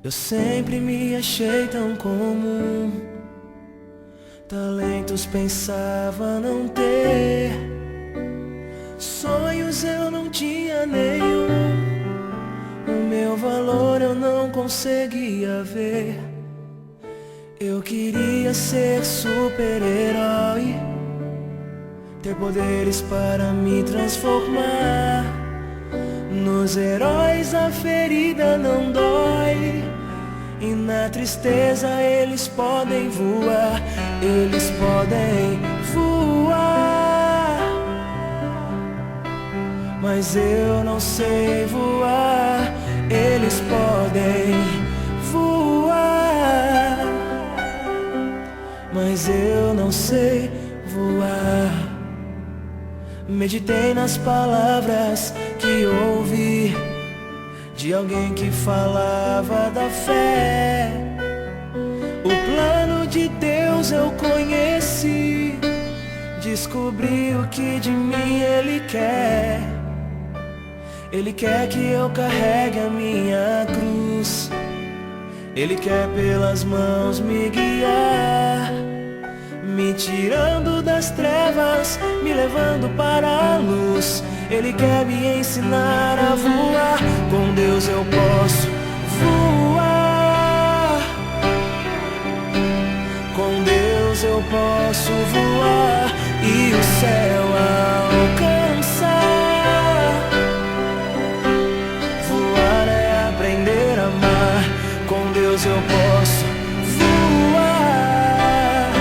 Eu sempre me achei tão comum, talentos pensava não ter, sonhos eu não tinha nenhum, o meu valor eu não conseguia ver. Eu queria ser super-herói, ter poderes para me transformar. Nos heróis a ferida não dói, e na tristeza eles podem voar, eles podem voar. Mas eu não sei voar, eles podem voar. Mas eu não sei voar. Meditei nas palavras que ouvi de alguém que falava da fé. O plano de Deus eu conheci, descobri o que de mim Ele quer. Ele quer que eu carregue a minha cruz, Ele quer pelas mãos me guiar, me tirando das trevas, me levando para a luz. Ele quer me ensinar a voar. Com Deus eu posso voar, com Deus eu posso voar e o céu alcançar. Voar é aprender a amar. Com Deus eu posso voar,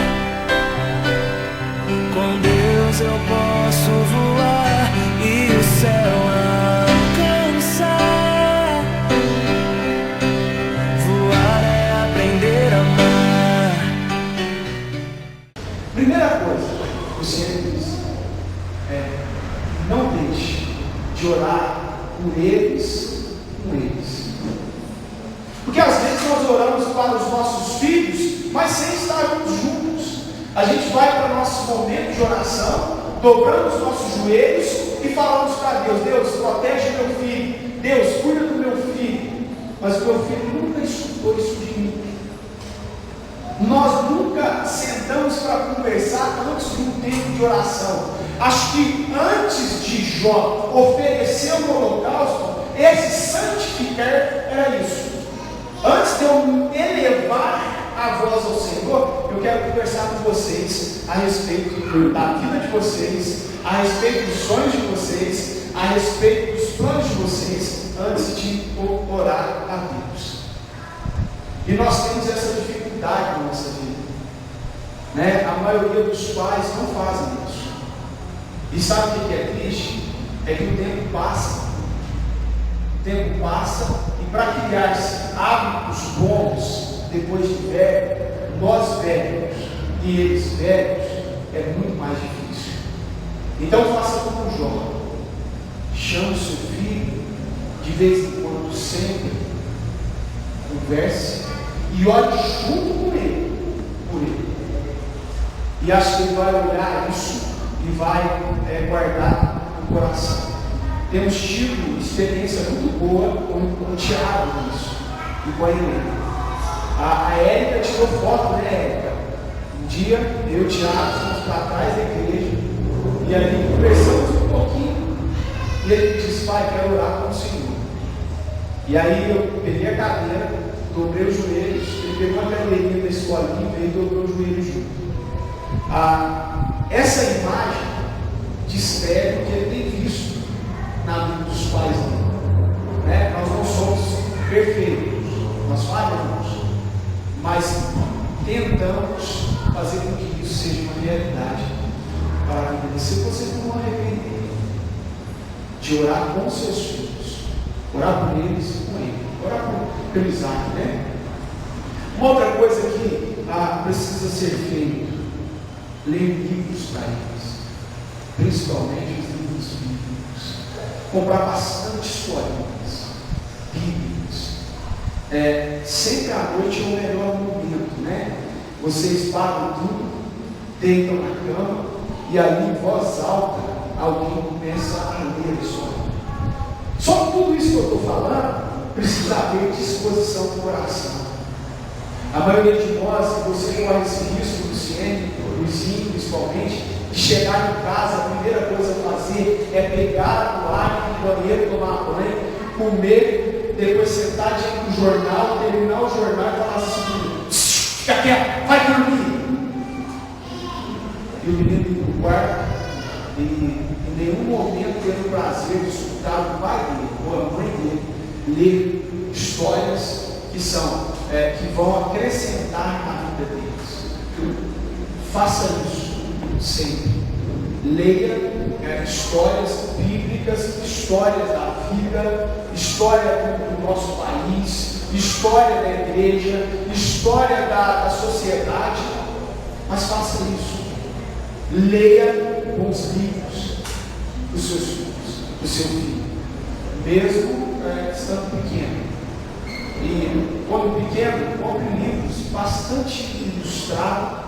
com Deus eu posso voar e o céu alcançar. Voar é aprender a amar. Primeira coisa que o Senhor diz é: não deixe de orar por eles, com eles. Porque às vezes nós oramos para os nossos filhos, mas sem estarmos juntos. A gente vai para o nosso momento de oração, dobramos os nossos joelhos e falamos para Deus: Deus, protege meu filho, Deus, cuida do meu filho. Mas o meu filho nunca escutou isso de mim. Nós nunca sentamos para conversar antes de um tempo de oração. Acho que antes de Jó oferecer o holocausto, esse santificar era isso. Antes de eu elevar a voz ao Senhor, eu quero conversar com vocês a respeito da vida de vocês, a respeito dos sonhos de vocês, a respeito dos planos de vocês, antes de orar a Deus. E nós temos essa dificuldade na nossa vida, né? A maioria dos pais não fazem isso. E sabe o que é triste? É que o tempo passa. O tempo passa, e para criar hábitos bons depois de velho, nós velhos e eles velhos, é muito mais difícil. Então faça como Jó. Chame o seu filho, de vez em quando, sempre converse e ore junto com ele, por ele. E acho que ele vai olhar isso e vai guardar no coração. Temos tido experiência muito boa com o Tiago nisso e com a Helena. A Érica tirou foto, né, Érica? Um dia eu e o Tiago fomos para trás da igreja e ali conversamos um pouquinho. E ele disse: pai, quero orar com o Senhor. E aí eu peguei a cadeira, dobrei os joelhos, ele pegou uma cadeirinha da escolinha e dobrou os joelhos junto. Essa imagem descreve o que ele tem visto na vida dos pais dele, né? Nós não somos perfeitos, nós falhamos, mas tentamos fazer com que isso seja uma realidade para a vida. Se você não arrepender de orar com seus filhos, orar por eles e com ele, orar por Isaac, né? Uma outra coisa que precisa ser feita: ler livros para eles, principalmente os livros bíblicos, comprar bastante historinhas bíblicas. Sempre à noite é o melhor momento, né? Vocês pagam tudo, deitam na cama e ali em voz alta alguém começa a ler a história. Só tudo isso que eu estou falando precisa haver disposição do coração. A maioria de nós, você corre esse risco, Luizinho principalmente, de chegar em casa, a primeira coisa a fazer é pegar a toalha no banheiro, tomar banho, comer, depois sentar diante do jornal, terminar o jornal e falar assim: fica quieto, vai dormir. E o menino ir no quarto e em nenhum momento tendo o prazer de escutar o pai dele ou a mãe dele ler histórias que vão acrescentar na vida deles. Faça isso sempre. Leia histórias bíblicas, histórias da vida, história do nosso país, história da igreja, história da sociedade, mas faça isso. Leia bons livros dos seus filhos, do seu filho, mesmo estando pequeno. E quando pequeno, compre livros bastante ilustrados,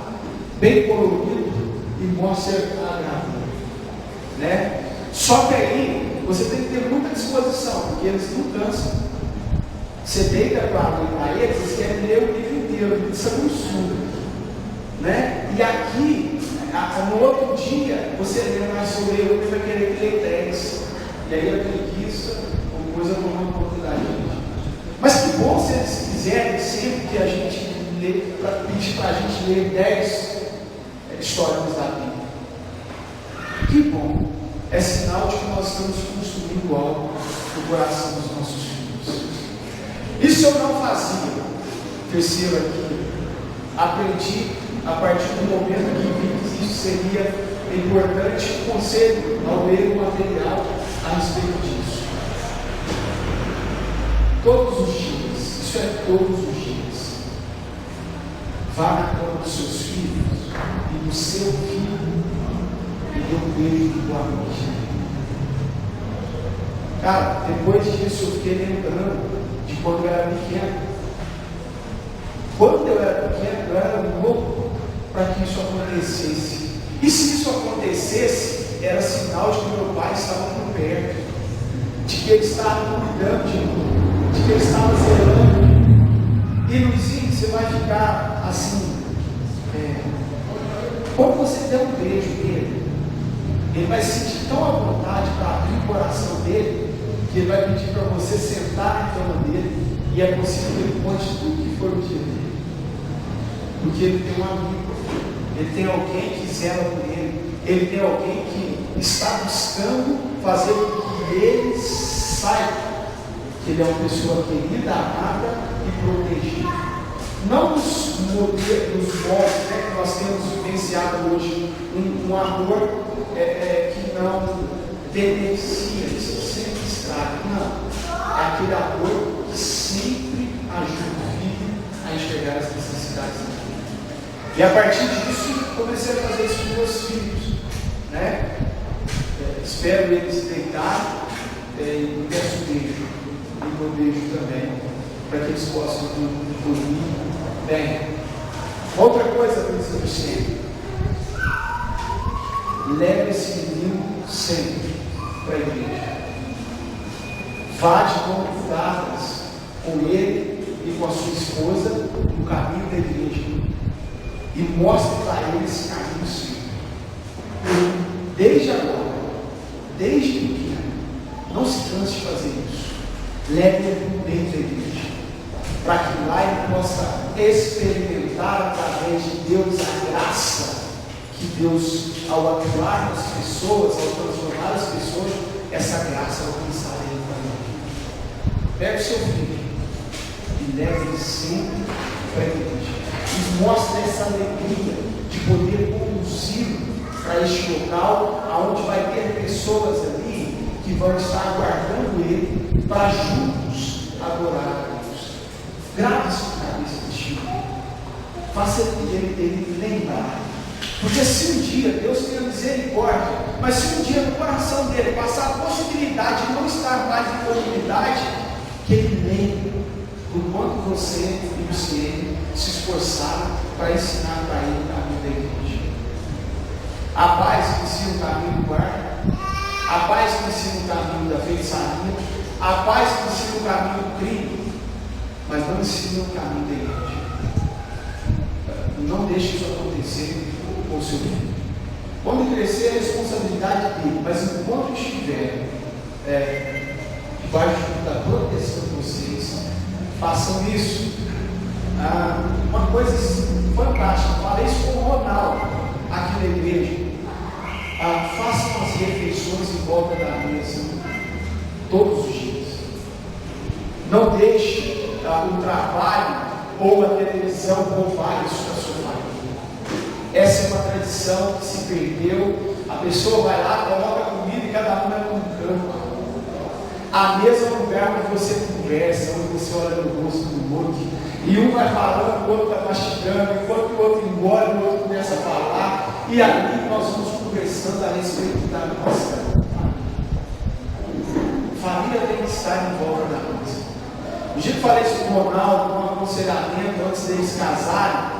bem coloridos e mostre a gravura, né? Só que aí você tem que ter muita disposição, porque eles não cansam. Você deita para eles querem ler o livro inteiro, isso é muito surdo, né? E aqui, no outro dia, você lê mais sobre ele, ele vai querer que lê 10, e aí a preguiça, ou coisa com uma oportunidade. Mas que bom se eles quiserem sempre que a gente lê, para pedir para a gente ler 10 histórias da Bíblia. Que bom! É sinal de que nós estamos construindo algo no coração dos nossos filhos. Isso eu não fazia. Terceiro aqui, aprendi a partir do momento que vi que isso seria importante, conselho ao ler o material a respeito disso. Todos os dias, isso é todos os dias, vá na cama dos seus filhos e do seu filho e dê um beijo de boa noite. Cara, depois disso eu fiquei lembrando de quando eu era pequeno. Quando eu era pequeno, eu era louco para que isso acontecesse. E se isso acontecesse, era sinal de que meu pai estava por perto, de que ele estava cuidando de mim, de que ele estava zelando. E Luizinho, você vai ficar assim, quando você der um beijo nele, ele vai se sentir tão à vontade para abrir o coração dele, que ele vai pedir para você sentar na cama dele, e é possível que ele conte tudo que foi o dia dele. Porque ele tem um amigo, ele tem alguém que zela por ele tem alguém que está buscando fazer com que ele saiba que ele é uma pessoa querida, amada e protegida. Não nos modos que nós temos vivenciado hoje, um amor que não beneficia, isso sempre estraga. Não, é aquele amor que sempre ajuda o filho a enxergar as necessidades da vida. E a partir disso, comecei a fazer isso com meus filhos, né? Espero eles deitar e peço beijo, e meu beijo também, para que eles possam dormir bem. Outra coisa que eu preciso sempre, leve esse menino sempre para a igreja. Vá de mãos dadas com ele e com a sua esposa no caminho da igreja. E mostre para eles esse caminho sempre. Desde agora, desde pequeno, não se canse de fazer isso. Leve ele dentro da igreja, para que lá ele possa experimentar através de Deus a graça que Deus, ao atuar nas pessoas, ao transformar as pessoas, essa graça alcançará ele também. Pegue o seu filho e leve ele sempre para a igreja. E mostre essa alegria de poder conduzi-lo para este local, onde vai ter pessoas ali que vão estar aguardando ele para juntos adorar a Deus. Grave isso na cabeça do Chico. Faça ele lembrar. Porque se um dia Deus tem a misericórdia, mas se um dia no coração dele passar a possibilidade de não estar mais em comunidade, que ele lembre do quanto você e o Senhor se esforçaram para ensinar para ele o caminho da igreja. A paz que ensina o caminho do guarda, a paz que ensina o caminho da feitiçaria, a Há pais que ensinam o caminho do crime, mas não ensinam o caminho da igreja. Não deixe isso acontecer com o seu filho. Quando crescer, é responsabilidade dele, mas enquanto estiver debaixo da proteção de vocês, façam isso. Uma coisa fantástica, falei isso com o Ronaldo aqui na igreja. Façam as refeições em volta da mesa todos os dias. Não deixe o trabalho ou a televisão roubar isso da sua família. Essa é uma tradição que se perdeu. A pessoa vai lá, coloca a comida e cada um vai para um canto. A mesa é um lugar onde você conversa, onde você olha no rosto do outro, e um vai falando, o outro está mastigando, enquanto o outro engole, o outro começa a falar, e ali nós vamos conversando a respeito da nossa família. Tem que estar em volta da mesa. Um dia que falei isso com o Ronaldo, com um aconselhamento antes deles casarem,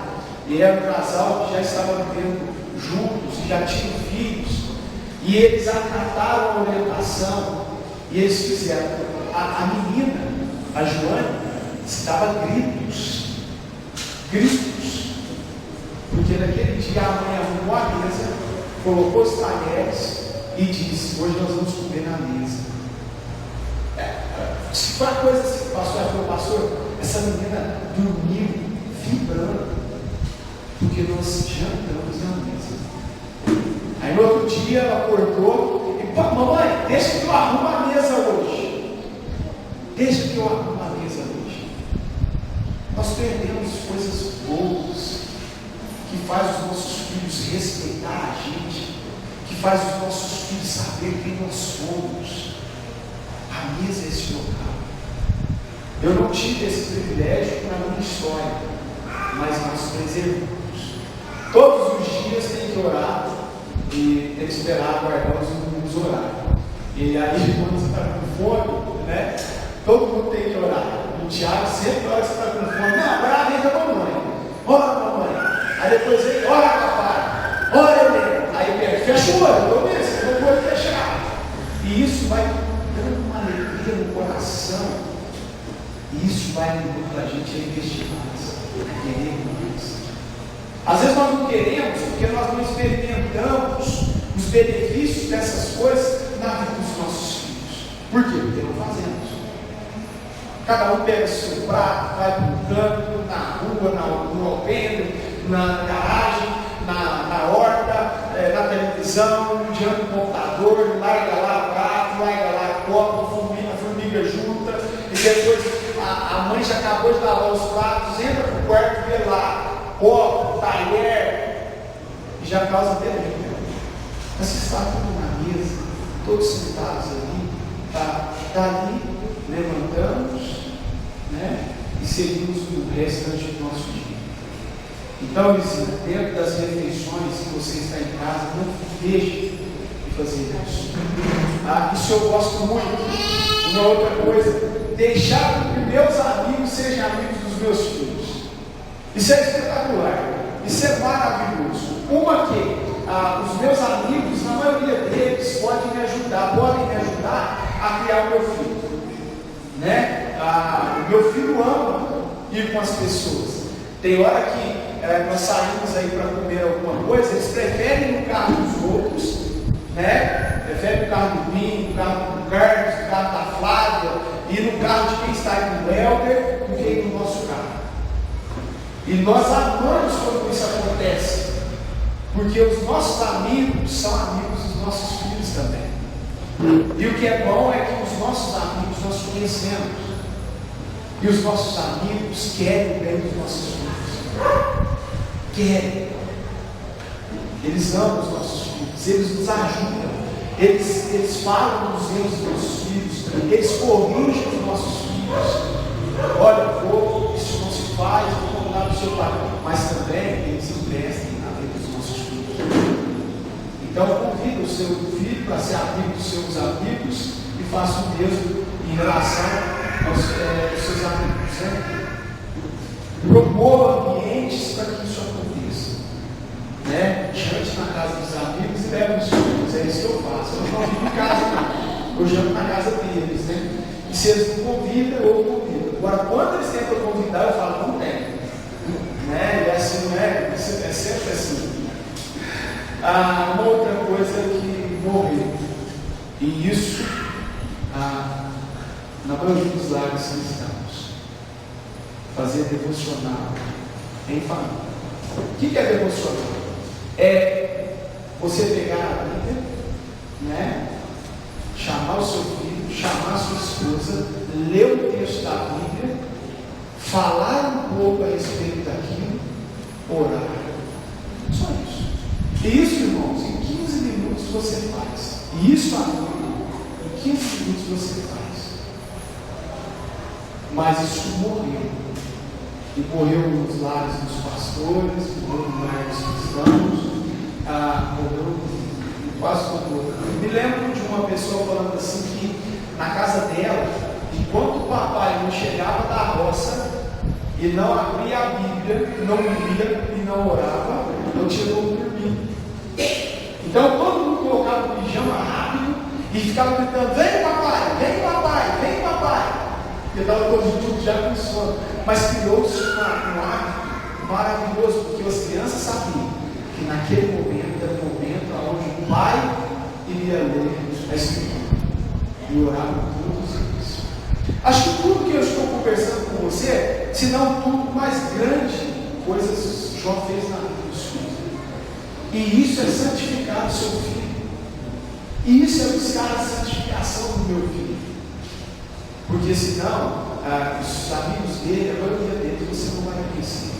e era um casal que já estava vivendo juntos, e já tinham filhos, e eles acataram a orientação, e eles fizeram. A menina, a Joane, estava gritos, porque naquele dia a mãe arrumou a mesa, colocou os talheres e disse: hoje nós vamos comer na mesa. Se foi a coisa assim, pastor, essa menina dormiu vibrando, porque nós jantamos na mesa. Aí no outro dia ela acordou e: mamãe, deixa que eu arrumo a mesa hoje. Deixa que eu arrumo a mesa hoje. Nós perdemos coisas boas, que faz os nossos filhos respeitar a gente, que faz os nossos filhos saber quem nós somos. A mesa é esse local. Eu não tive esse privilégio na minha história, mas nós preservamos. Todos os dias tem que orar e tem que esperar aguardar os horários. E aí, quando você está com fome, né? Todo mundo tem que orar. O Tiago sempre ora que você está com fome. Não, agora vem da mamãe. Ora, mamãe. Aí depois vem, ora, papai. Ora, Helena. Aí fecha o olho, eu mesmo, eu vou fechar. E isso vai dando uma alegria no coração. E isso vai levando a gente a investir mais, a querer mais. Às vezes nós não queremos porque nós não experimentamos os benefícios dessas coisas na vida dos nossos filhos. Por quê? Porque não fazemos. Cada um pega seu prato, vai para um canto, na rua, no alpendre, na garagem, na horta, na televisão, diante do computador, larga lá prato, larga lá copo, a formiga junta, e depois a mãe já acabou de lavar os pratos, entra para o quarto e vê lá copo, talher, e já causa delírio. Mas se está tudo na mesa, todos sentados ali, está ali, levantamos, né, e seguimos o restante do nosso dia. Então, dentro das refeições que você está em casa, não deixe de fazer isso. Isso eu gosto muito. Uma outra coisa, deixar que meus amigos sejam amigos dos meus filhos. Isso é espetacular, isso é maravilhoso. Uma que os meus amigos, na maioria deles, podem me ajudar a criar o meu filho, né? O meu filho ama ir com as pessoas. Tem hora que nós saímos aí para comer alguma coisa, eles preferem ir no carro dos outros, né? Preferem o carro do Binho, o carro do Carlos, o carro da Flávia, e no carro de quem está aí com o Helder, do que ir no nosso carro. E nós amamos quando isso acontece, porque os nossos amigos são amigos dos nossos filhos também. E o que é bom é que os nossos amigos nós conhecemos, e os nossos amigos querem o bem dos nossos filhos. Querem. Eles amam os nossos filhos, eles nos ajudam, eles falam dos erros dos nossos filhos, eles corrigem os nossos filhos. Olha, isso não se faz, vou contar do seu pai, mas também eles investem na vida dos nossos filhos. Então convida o seu filho para ser amigo dos seus amigos e faça o mesmo em relação aos seus amigos, né? Promova ambientes para que isso aconteça, né? Jante na casa dos amigos e leve os filhos. É isso que eu faço. Eu não vivo em casa, não. Eu janto na casa deles, né? E se eles não convidam, eu convido. Agora, quando eles tentam convidar, eu falo, não tem. Né? E assim não é, é sempre assim. Uma outra coisa que morreu, e isso, na maioria dos lares cristãos, fazer devocional em família. O que é devocional? É você pegar a Bíblia, né? Chamar o seu filho, chamar a sua esposa, ler o texto da Bíblia, falar um pouco a respeito daquilo, orar. Só isso. E isso, irmãos, em 15 minutos você faz. E isso, amigo, em 15 minutos você faz. Mas isso morreu. E morreu nos lares dos pastores, morreu nos lares dos cristãos, morreu quase todo. Eu me lembro de uma pessoa falando assim que na casa dela, enquanto o papai não chegava da roça e não abria a Bíblia, não lia e não orava, não tinha como dormir. Então todo mundo colocava o pijama rápido e ficava gritando: vem papai, vem papai, vem papai. Porque estava todo mundo já com sono. Mas criou-se um hábito maravilhoso, porque as crianças sabiam que naquele momento era o momento onde o pai iria ler a Escritura e orar por todos eles. Acho que tudo que eu estou conversando com você, se não tudo mais grande, coisas João fez na vida dos filhos. E isso é santificar o seu filho. E isso é buscar a santificação do meu filho. Porque senão, os amigos dele, a maioria deles, você não vai conhecer.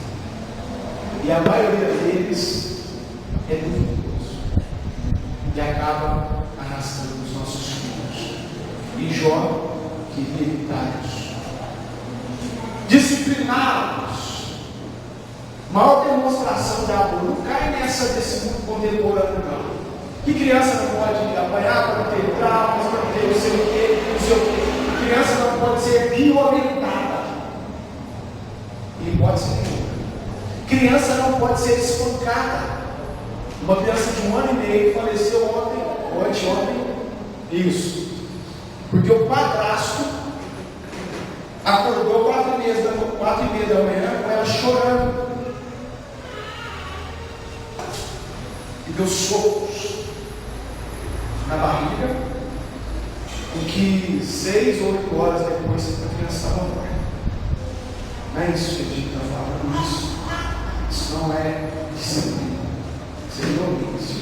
E a maioria deles é duvidoso. E acaba arrastando os nossos filhos. E Jó queria evitar isso. Discipliná-los. Maior demonstração de amor. Não cai nessa desse mundo contemporâneo, não. Que criança não pode apanhar para ter traumas, para ter não sei o quê, não sei o quê. Criança não pode ser violentada. E pode ser nenhuma. Criança não pode ser espancada. Uma criança de 1 ano e meio faleceu ontem, ou anteontem. Isso. Porque o padrasto acordou 4h30 da manhã com ela chorando. E deu socos na barriga, em que 6 ou 8 horas depois a criança estava morta. Não é isso que a gente está falando, isso não é disciplina, isso é violência,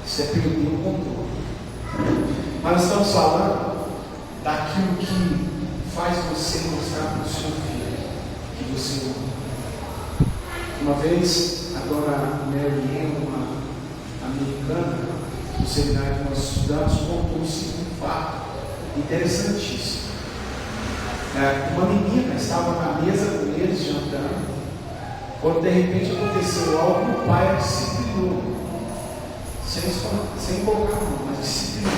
isso é perder o controle. Mas nós estamos falando daquilo que faz você mostrar para o seu filho que você ama. Uma vez, a dona Mary Ann, uma americana, no seminário que nós estudamos, contou um fato interessantíssimo. Uma menina estava na mesa com eles jantando, quando de repente aconteceu algo, o pai a disciplinou, sem colocar a mão, mas disciplinou.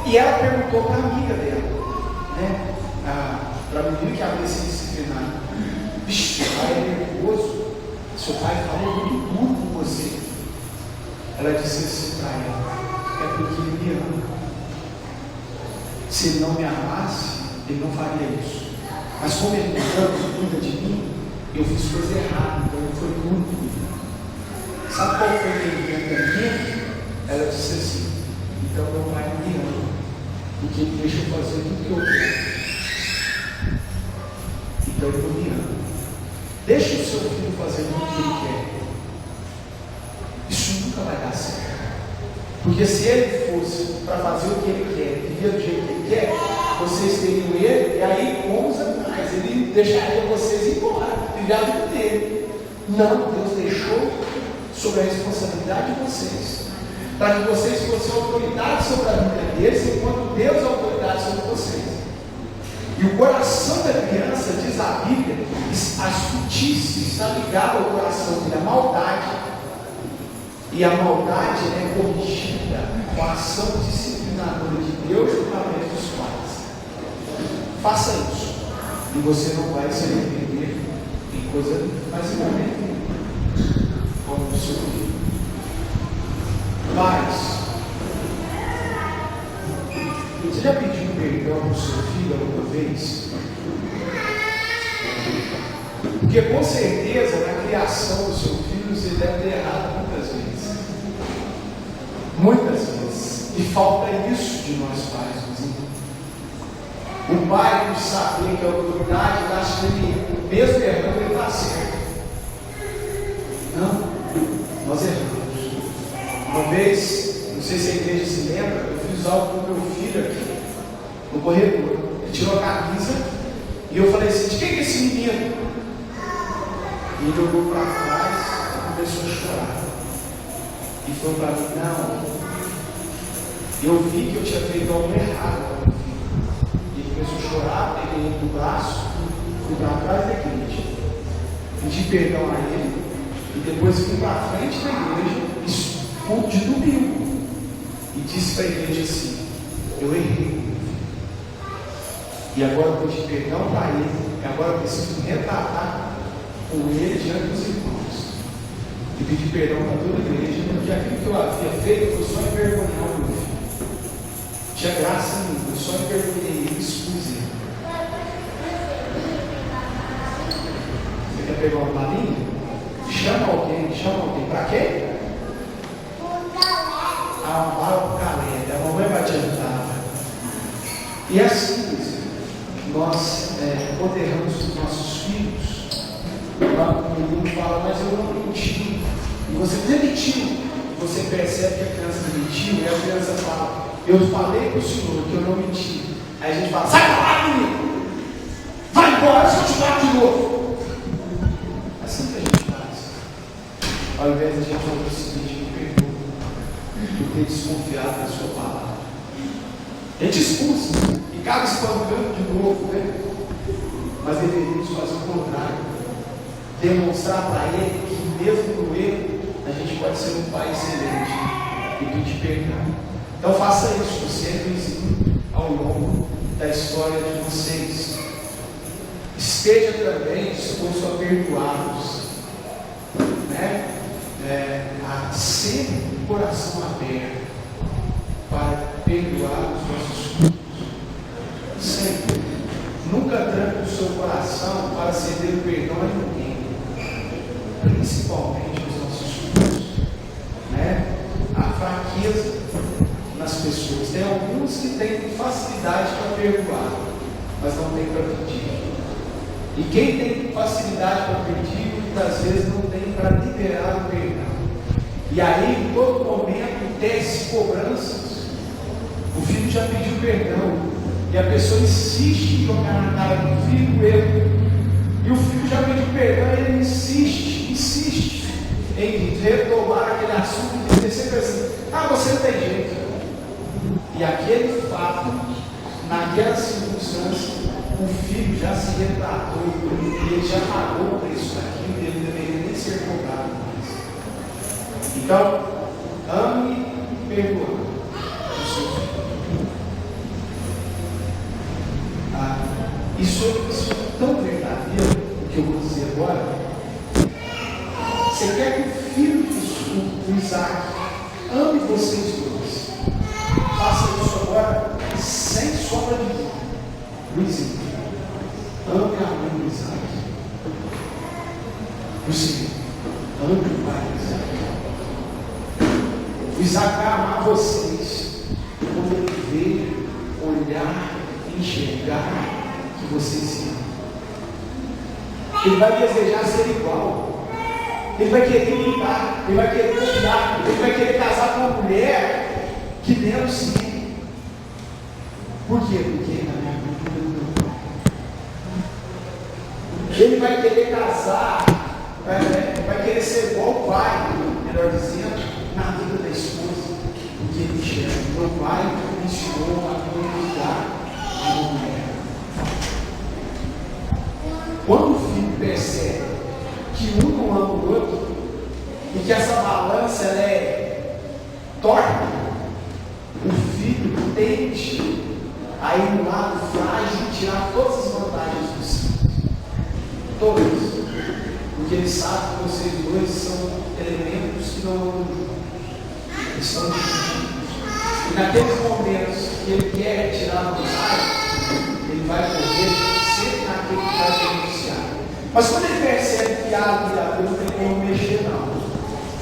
E ela perguntou para a amiga dela, né, para a menina que havia sido disciplinada: vixe, seu pai é nervoso, seu pai falou muito duro com você. Ela disse assim para ela: é porque ele me ama. Se ele não me amasse, ele não faria isso. Mas como ele me ama, cuida de mim, eu fiz coisa errada, então ele foi duro comigo. Sabe qual foi o entendimento? Ela disse assim: então meu pai me ama, porque ele deixa eu fazer tudo que eu quero. Então ele não me ama. Deixa o seu filho fazer tudo que ele quer. Isso nunca vai dar certo. Porque se ele fosse para fazer o que ele quer, viver do jeito que ele quer, vocês teriam ele, e aí com os animais, ele deixaria vocês ir embora, viver a vida dele. Não, Deus deixou sobre a responsabilidade de vocês, para que vocês fossem autoridade sobre a vida deles, enquanto Deus é autoridade sobre vocês. E o coração da criança, diz a Bíblia, a estutice está ligada ao coração dele, a maldade. E a maldade é corrigida com a ação disciplinadora de Deus através dos pais. Faça isso, e você não vai se arrepender em coisa mais importante como o seu filho. Mas, você já pediu perdão perdão para o seu filho alguma vez? Porque com certeza na criação do seu filho você deve ter errado muitas vezes. Muitas vezes. E falta isso de nós pais, meus irmãos. O pai não saber que a autoridade acha que ele, mesmo errando, ele está certo. Não, nós erramos. Uma vez, não sei se a igreja se lembra, eu fiz algo com meu filho aqui, no corredor. Ele tirou a camisa e eu falei assim: de quem é esse menino? E ele olhou para trás e começou a chorar. E falou para mim: não, eu vi que eu tinha feito algo errado. E ele começou a chorar, peguei ele do braço, fui para trás da igreja, pedi perdão a ele, e depois fui para a frente da igreja, de domingo, e disse para a igreja assim: eu errei. E agora eu pedi perdão para ele, e agora eu preciso me retratar com ele diante dos irmãos. E pedi perdão para toda a igreja, porque aquilo que eu havia feito foi só envergonhar o meu filho. Tinha graça em mim, eu só envergonhei ele e expus ele. Você quer pegar uma balinha? Chama alguém. Para quê? Ah, para o calenda, a mamãe vai te ajudar. E assim, nós poderamos os nossos filhos. O menino fala: mas eu não menti. E você demitiu. Você percebe que a criança mentiu, e a criança fala: eu falei para o senhor que eu não menti. Aí a gente fala: sai da lá, menino! Vai embora, se eu te bato de novo. Assim que a gente faz. Ao invés de a gente fazer o seguinte: me perdoa por ter desconfiado da sua palavra. A gente expulsa e acaba espancando de novo, né? Mas deveríamos fazer o contrário. Demonstrar para ele que mesmo no erro a gente pode ser um pai excelente e pedir perdão. Então faça isso sempre ao longo da história de vocês. Esteja também disposto a perdoá-los, né? Sempre o coração aberto para perdoar os nossos filhos. Sempre. Nunca tranque o seu coração para ceder o perdão a ninguém, principalmente os nossos filhos, né? A fraqueza nas pessoas. Tem alguns que têm facilidade para perdoar, mas não tem para pedir. E quem tem facilidade para pedir, muitas vezes não tem para liberar o perdão. E aí, em todo momento, tece cobranças. O filho já pediu perdão, e a pessoa insiste em jogar na cara do filho o erro. E o filho já pediu perdão, e ele insiste em retomar aquele assunto e dizer sempre assim: ah, você não tem jeito. E aquele fato, naquela circunstância, o filho já se retratou e ele já pagou o preço daquilo, e ele deveria nem ser cobrado mais. Então, ame e perdoe o seu filho. Isso é tão verdadeiro, o que eu vou dizer agora. Você quer que o filho do Isaac ame vocês dois? Faça isso agora sem sombra de dúvida. Luizinho, ame a mãe do Isaac. O Senhor, ame o pai do Isaac. O Isaac vai amar vocês quando ele ver, olhar, enxergar que vocês se amam. Ele vai desejar ser igual. Ele vai querer imitar, ele vai querer copiar, ele vai querer casar com uma mulher que menos sim. Por quê? Porque na minha vida ele vai querer casar, vai querer ser igual o pai, melhor dizendo, na vida da esposa. Porque ele enxerga: meu pai me ensinou a cuidar de uma mulher. Quando o filho percebe que um não ama o outro, e que essa balança ela é torta, o filho tende a ir no lado frágil e tirar todas as vantagens do santo. Todas. Porque ele sabe que vocês dois são elementos que não andam juntos. Eles estão juntos. E naqueles momentos que ele quer retirar a vantagem, Mas quando ele percebe que ali não tem como mexer, não.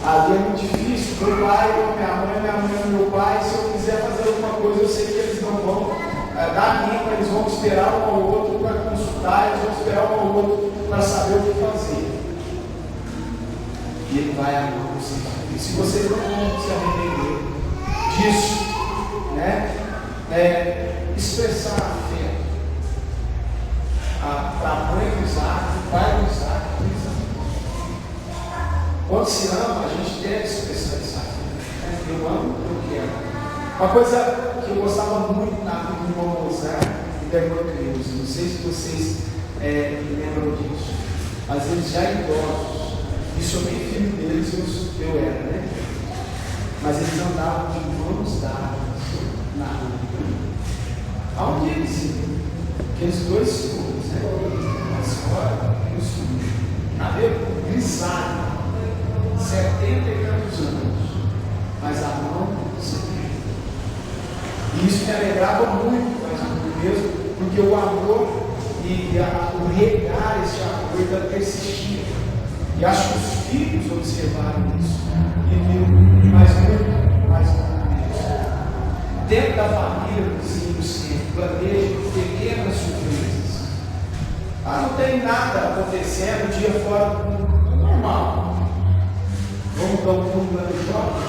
Ali é muito difícil. Meu pai, minha mãe, meu pai, se eu quiser fazer alguma coisa, eu sei que eles não vão dar tempo, eles vão esperar um ao outro para consultar, eles vão esperar um ao outro para saber o que fazer. E ele vai amar você. E se vocês não vão se arrepender disso, né? Expressar afeto para a mãe do Isaac, o pai do Isaac, quando se ama, a gente deve expressar esse afeto. Eu amo, eu quero. Uma coisa que eu gostava muito na vida do irmão Mozart e da irmã Creuza, não sei se vocês lembram disso, mas eles já idosos, isso eu nem filho deles eu era, né? Mas eles andavam de mãos dadas na rua. Aonde eles iam? Aqueles dois senhores, né? A senhora e o senhor. Cabelo grisalho, 70 e tantos anos, mas a mão sempre. E isso me alegrava muito, mas mesmo, porque o amor e o regar esse amor ainda persistia. E acho que os filhos observaram isso e viram mais muito mesmo. Dentro da família, vizinhos sempre planejam pequenas surpresas. Não tem nada acontecendo, o dia fora do normal. Vamos dar um pulo lá no shopping?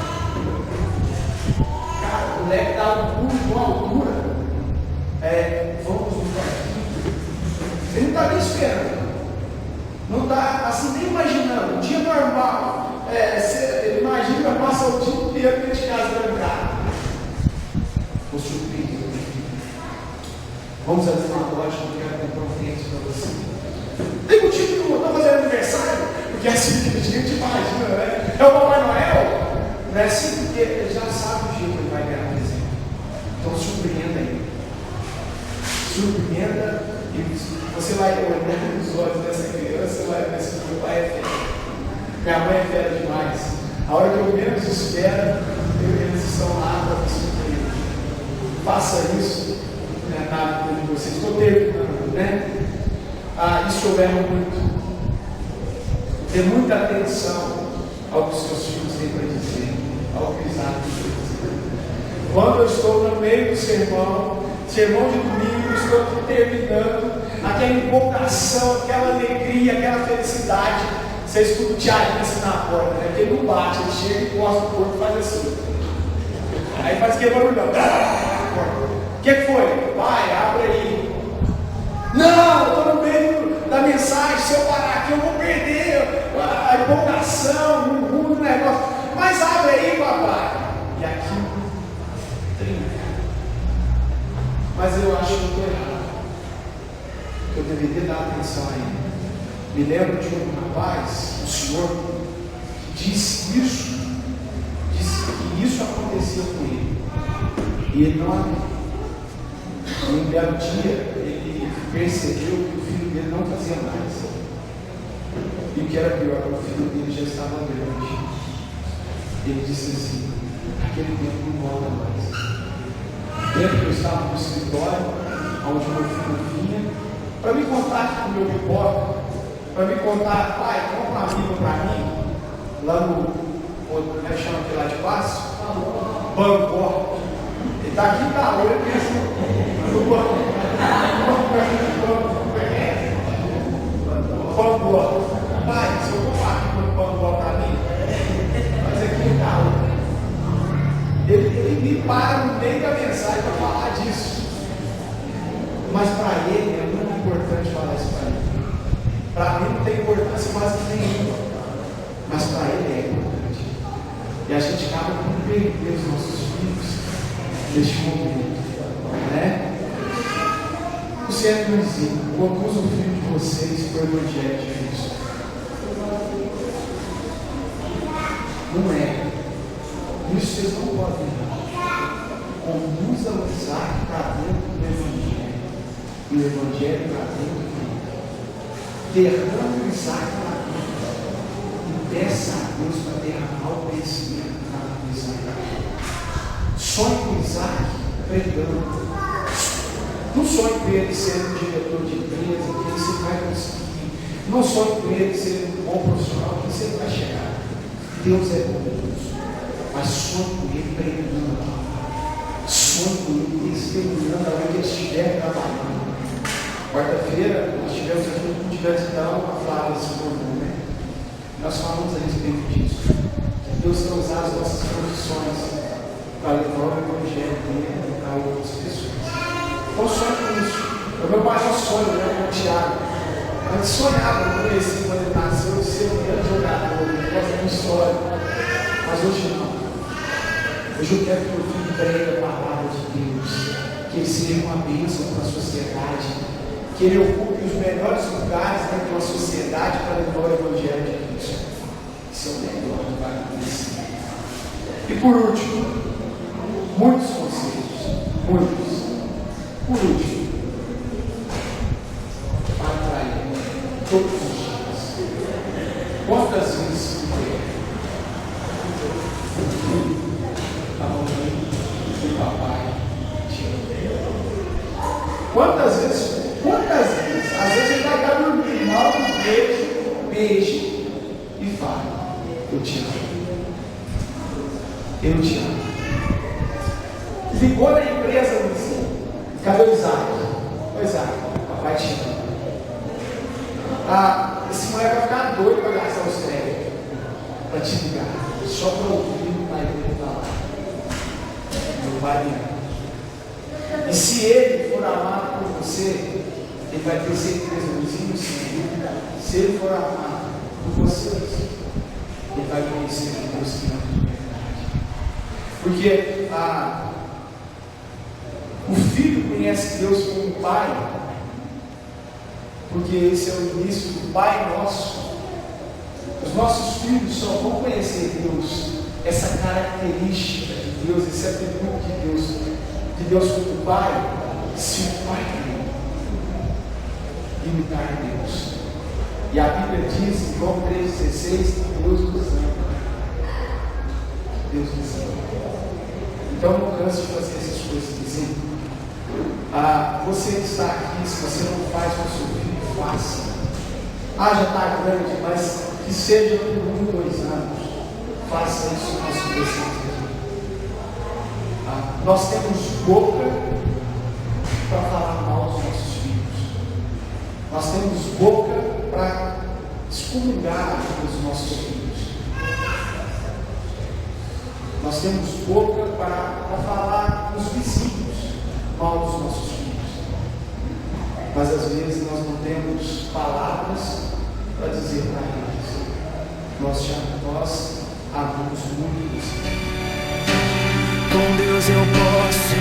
Cara, o moleque dá um pulo com altura. Vamos no parquinho. Ele não está nem esperando. Não está assim nem imaginando. Um dia normal. Ele imagina que passa o dia inteiro dentro de casa trancado. Vou surpreender. Vamos ali na loja, eu quero comprar um tênis para você. Tem motivo que eu estou fazendo aniversário? Porque é assim que a gente imagina, né? É o Papai Noel? Não é assim porque ele já sabe o dia que ele vai ganhar um presente. Então surpreenda ele. Surpreenda e você vai olhar nos olhos dessa criança, você vai ver se meu pai é fera. Minha mãe é fera demais. A hora que eu menos espero, eles estão lá para me surpreender. Faça isso na vida de vocês. Estou terminando, né? Isso eu erro muito. Dê muita atenção ao que os seus filhos têm para dizer, ao que Isaac tem para dizer. Quando eu estou no meio do sermão de domingo, estou aqui terminando, aquela empolgação, aquela alegria, aquela felicidade, você escuta o Tiago assim na porta, né? Porque ele não bate, ele chega e encosta o corpo e faz assim. Aí faz aquele barulhão. O que foi? Vai, abre aí. Não, eu estou no meio da mensagem, se eu parar aqui eu vou perder a empolgação, o rumo do negócio. Mas abre aí, papai. E aqui, trinca. Mas eu acho que eu estou errado. Eu deveria dar atenção a ele. Me lembro de um rapaz, um senhor, que disse que isso acontecia com ele. E ele não acreditou. E um belo dia, ele percebeu que o filho dele não fazia mais. E o que era pior, o filho dele já estava grande. Ele disse assim: aquele tempo não volta mais. Lembro que eu estava no escritório, onde meu filho vinha, para me contar com o meu repórter, para me contar: pai, compra uma Bíblia para mim, lá no, como é que chama aquele lá de passo? Bangor. Ele está aqui em Itaú, ele pensa no Bangor. Bangor. Pai, se eu comprar aqui no Bangor para mim, mas aqui em Itaú. Ele me para no meio da mensagem para falar disso. Mas para ele é muito importante falar isso para ele. Para mim não tem importância quase nenhuma. Mas para ele é importante. E a gente acaba por perder os nossos filhos neste momento. Né? O Senhor nos diz: conduz o filho de vocês para o Evangelho de Cristo. Não é. Isso vocês não podem dar. Conduza o Isaac para dentro do Evangelho. E o Evangelho para dentro do Filho. Derrama o Isaac para dentro. E peça a Deus para derramar o conhecimento para o Isaac. Sonhe com Isaac pregando. Não sonhe com ele sendo diretor de empresa, que você vai conseguir Não sonhe com ele ser um bom profissional, que você vai chegar. Deus é bom, mas sonhe com ele treinando a palavra. Sonhe com ele experimentando a hora que ele estiver trabalhando. Quarta-feira, nós tivemos aqui um gratidão a Flávia se formou, né? Nós falamos a respeito disso. Deus quer usar as nossas profissões para levar o Evangelho dele para outras pessoas. Então, sonho com isso. É o meu maior sonho, né? Com o Tiago. Antes sonhava, eu conheci quando ele nasceu, de ser um grande jogador, por causa da minha história. Mas hoje não. Hoje eu quero que o filho pregue a palavra de Deus, que ele seja uma bênção para a sociedade, que ele ocupe os melhores lugares dentro da sociedade para levar o Evangelho de Cristo. Isso é o melhor que vai acontecer. E por último, muitos conselhos, muitos. Por último, atrair todos os dias. Quantas vezes a mamãe e o papai te amam? Quantas vezes? Às vezes ele vai estar dormindo, mal um beijo e fala: eu te amo. Eu te amo. Ligou na empresa, Luizinho. Cadê o Isaac? Ô Isaac, papai te ama. Esse moleque vai ficar doido para gastar os créditos, para te ligar, só para ouvir o pai dele falar: meu pai me ama. E se ele for amado por você, ele vai ter certeza, Luizinho, se ele for amado por vocês, ele vai conhecer que Deus te ama de verdade. Porque o filho conhece Deus como pai, porque esse é o início do Pai Nosso. Os nossos filhos só vão conhecer Deus, essa característica de Deus, esse atributo de Deus como Pai, se o Pai imitar Deus. E a Bíblia diz em João 3,16 que Deus nos ama. Deus nos ama. Então não canse de fazer essas coisas, dizendo: você que está aqui, se você não faz com o seu filho, faça. Já está grande, mas que seja por 1, 2 anos. Faça isso na sua decisão. Nós temos boca para falar mal dos nossos filhos. Nós temos boca para excomungar os nossos filhos. Nós temos boca para falar com os vizinhos mal dos nossos filhos. Mas às vezes nós não temos palavras para dizer para eles: nós amamos muito você. Com Deus eu posso